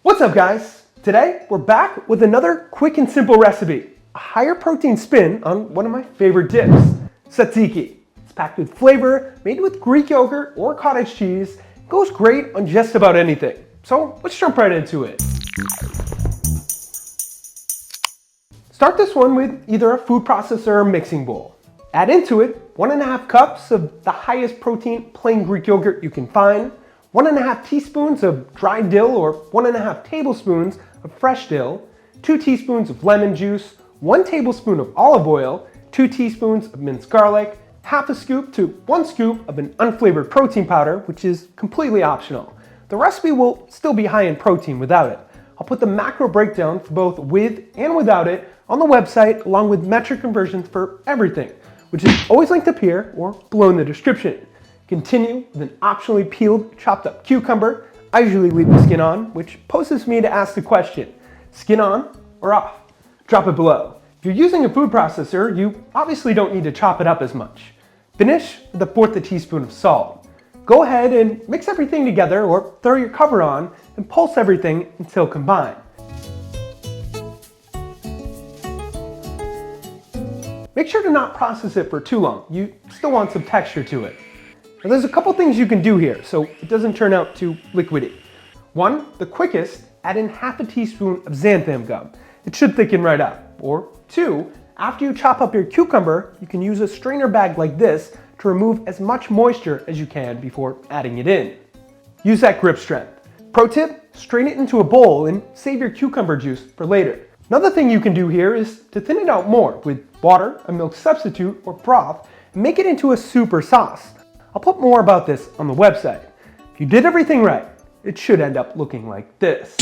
What's up, guys? Today we're back with another quick and simple recipe, a higher protein spin on one of my favorite dips, tzatziki. It's packed with flavor, made with Greek yogurt or cottage cheese, goes great on just about anything. So let's jump right into it. Start this one with either a food processor or mixing bowl. Add into it 1.5 cups of the highest protein plain Greek yogurt you can find, 1.5 teaspoons of dried dill or 1.5 tablespoons of fresh dill, 2 teaspoons of lemon juice, 1 tablespoon of olive oil, 2 teaspoons of minced garlic, half a scoop to 1 scoop of an unflavored protein powder, which is completely optional. The recipe will still be high in protein without it. I'll put the macro breakdown for both with and without it on the website, along with metric conversions for everything, which is always linked up here or below in the description. Continue with an optionally peeled, chopped up cucumber. I usually leave the skin on, which poses me to ask the question, skin on or off? Drop it below. If you're using a food processor, you obviously don't need to chop it up as much. Finish with 1/4 teaspoon of salt. Go ahead and mix everything together or throw your cover on and pulse everything until combined. Make sure to not process it for too long. You still want some texture to it. Now, there's a couple things you can do here so it doesn't turn out too liquidy. One, the quickest, add in half a teaspoon of xanthan gum. It should thicken right up. Or two, after you chop up your cucumber, you can use a strainer bag like this to remove as much moisture as you can before adding it in. Use that grip strength. Pro tip, strain it into a bowl and save your cucumber juice for later. Another thing you can do here is to thin it out more with water, a milk substitute, or broth, and make it into a soup or sauce. I'll put more about this on the website. If you did everything right, it should end up looking like this.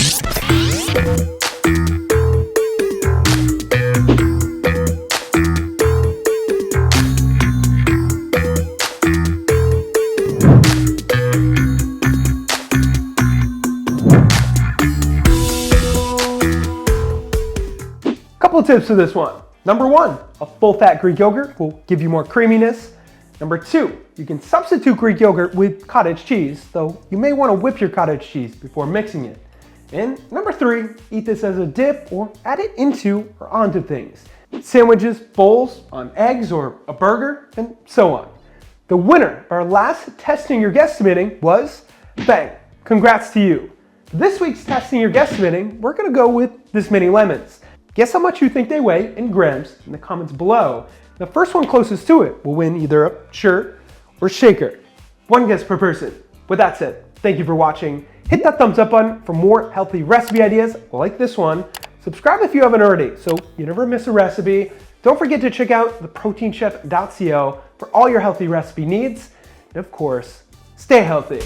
Couple tips for this one. Number one, a full-fat Greek yogurt will give you more creaminess. Number two, you can substitute Greek yogurt with cottage cheese, though you may want to whip your cottage cheese before mixing it. And number three, eat this as a dip or add it into or onto things. Sandwiches, bowls, on eggs or a burger, and so on. The winner of our last Testing Your Guesstimating was, bang, congrats to you. For this week's Testing Your Guesstimating, we're gonna go with this many lemons. Guess how much you think they weigh in grams in the comments below. The first one closest to it will win either a shirt or shaker. One guess per person. With that said, thank you for watching. Hit that thumbs up button for more healthy recipe ideas like this one. Subscribe if you haven't already so you never miss a recipe. Don't forget to check out theproteinchef.co for all your healthy recipe needs. And of course, stay healthy.